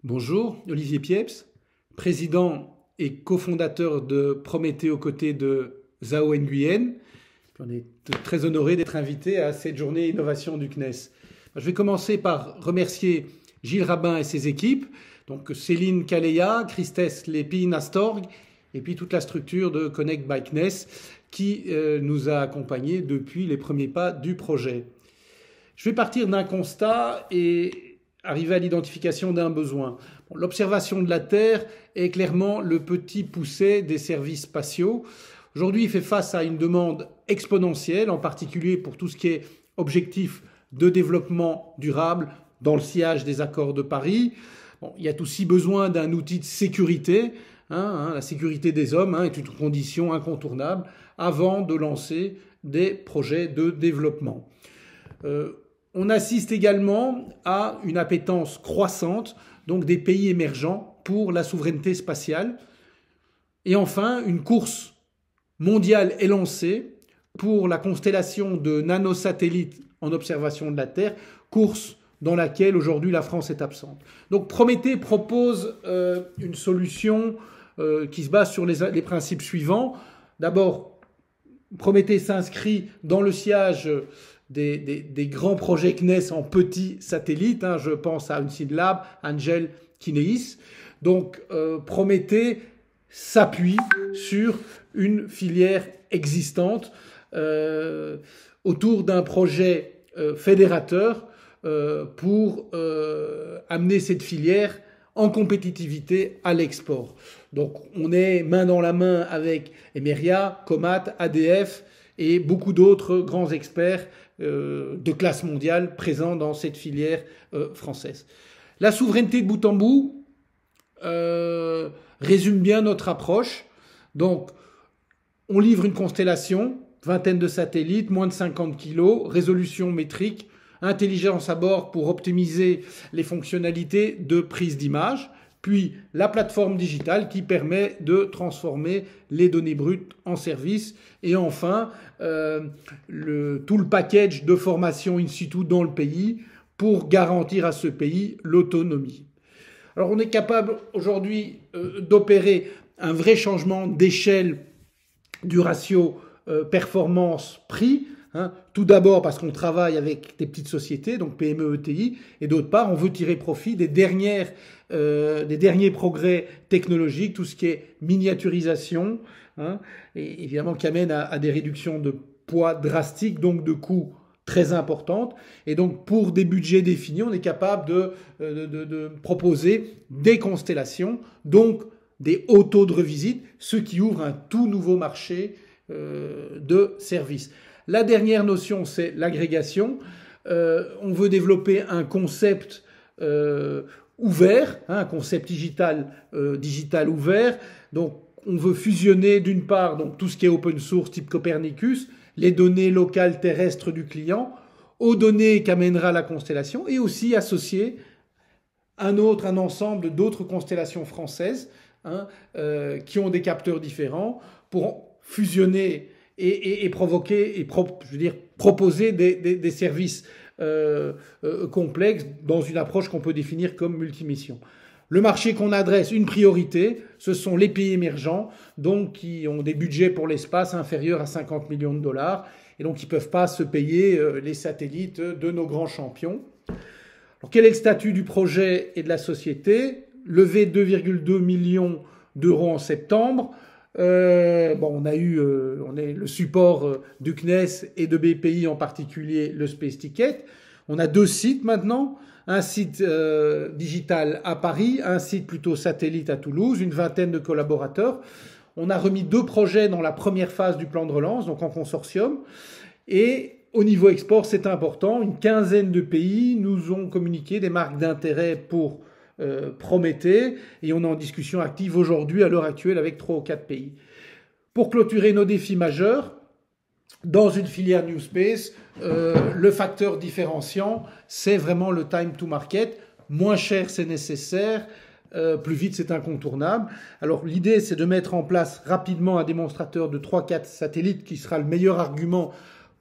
Bonjour, Olivier Pieps, président et cofondateur de Prométhée aux côtés de Zhao Nguyen. On est très honoré d'être invité à cette journée innovation du CNES. Je vais commencer par remercier Gilles Rabin et ses équipes, donc Céline Kaleya, Christès Lépine-Astorg, et puis toute la structure de Connect by CNES qui nous a accompagnés depuis les premiers pas du projet. Je vais partir d'un constat et arriver à l'identification d'un besoin. L'observation de la Terre est clairement le petit poucet des services spatiaux. Aujourd'hui, il fait face à une demande exponentielle, en particulier pour tout ce qui est objectif de développement durable dans le sillage des accords de Paris. Il y a aussi besoin d'un outil de sécurité. La sécurité des hommes est une condition incontournable avant de lancer des projets de développement. On assiste également à une appétence croissante donc des pays émergents pour la souveraineté spatiale. Et enfin, une course mondiale est lancée pour la constellation de nanosatellites en observation de la Terre, course dans laquelle aujourd'hui la France est absente. Donc Prométhée propose une solution qui se base sur les principes suivants. D'abord, Prométhée s'inscrit dans le sillage des grands projets CNES en petits satellites. Je pense à Unseenlab, Angel, Kinéis. Donc Prométhée s'appuie sur une filière existante autour d'un projet fédérateur pour amener cette filière en compétitivité à l'export. Donc on est main dans la main avec Emeria, Comat, ADF et beaucoup d'autres grands experts de classe mondiale présents dans cette filière française. La souveraineté de bout en bout résume bien notre approche. Donc, on livre une constellation, vingtaine de satellites, moins de 50 kilos, résolution métrique, intelligence à bord pour optimiser les fonctionnalités de prise d'image, puis la plateforme digitale qui permet de transformer les données brutes en services, et enfin tout le package de formation in situ dans le pays pour garantir à ce pays l'autonomie. Alors on est capable aujourd'hui d'opérer un vrai changement d'échelle du ratio performance-prix. Tout d'abord parce qu'on travaille avec des petites sociétés, donc PME, ETI, et d'autre part, on veut tirer profit des derniers progrès technologiques, tout ce qui est miniaturisation, et évidemment qui amène à des réductions de poids drastiques, donc de coûts très importantes. Et donc pour des budgets définis, on est capable de proposer des constellations, donc des hauts taux de revisite, ce qui ouvre un tout nouveau marché de services. La dernière notion, c'est l'agrégation. On veut développer un concept ouvert, un concept digital ouvert. Donc, on veut fusionner d'une part donc, tout ce qui est open source type Copernicus, les données locales terrestres du client, aux données qu'amènera la constellation, et aussi associer un ensemble d'autres constellations françaises qui ont des capteurs différents pour fusionner et proposer des services complexes dans une approche qu'on peut définir comme multimission. Le marché qu'on adresse, une priorité, ce sont les pays émergents, donc qui ont des budgets pour l'espace inférieurs à 50 millions de dollars, et donc qui ne peuvent pas se payer les satellites de nos grands champions. Alors, quel est le statut du projet et de la société? Levé 2,2 millions d'euros en septembre. On a le support du CNES et de BPI, en particulier le Space Ticket. On a 2 sites maintenant, un site digital à Paris, un site plutôt satellite à Toulouse, une vingtaine de collaborateurs. On a remis 2 projets dans la première phase du plan de relance, donc en consortium. Et au niveau export, c'est important, une quinzaine de pays nous ont communiqué des marques d'intérêt pour Prométhée, et on est en discussion active aujourd'hui, à l'heure actuelle, avec 3 ou 4 pays. Pour clôturer nos défis majeurs, dans une filière New Space, le facteur différenciant, c'est vraiment le time to market. Moins cher, c'est nécessaire. Plus vite, c'est incontournable. Alors, l'idée, c'est de mettre en place rapidement un démonstrateur de 3-4 satellites qui sera le meilleur argument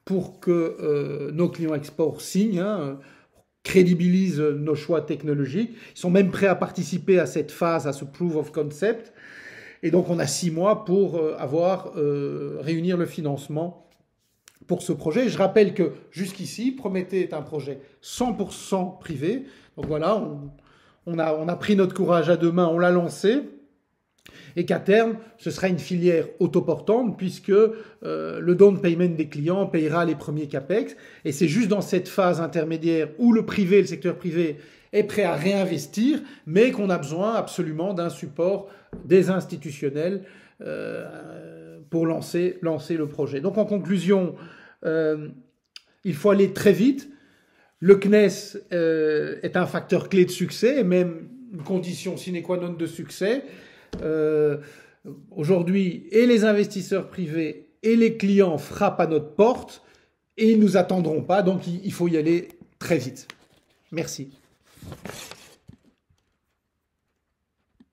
pour que nos clients export signent. crédibilise nos choix technologiques. Ils sont même prêts à participer à cette phase, à ce proof of concept. Et donc, on a 6 mois pour réunir le financement pour ce projet. Je rappelle que jusqu'ici, Prométhée est un projet 100% privé. Donc voilà, on a pris notre courage à 2 mains, on l'a lancé. Et qu'à terme, ce sera une filière autoportante puisque le down payment des clients payera les premiers CAPEX. Et c'est juste dans cette phase intermédiaire où le privé, le secteur privé, est prêt à réinvestir, mais qu'on a besoin absolument d'un support des institutionnels pour lancer le projet. Donc en conclusion, il faut aller très vite. Le CNES est un facteur clé de succès et même une condition sine qua non de succès. Aujourd'hui, et les investisseurs privés et les clients frappent à notre porte et ils ne nous attendront pas, donc il faut y aller très vite. Merci.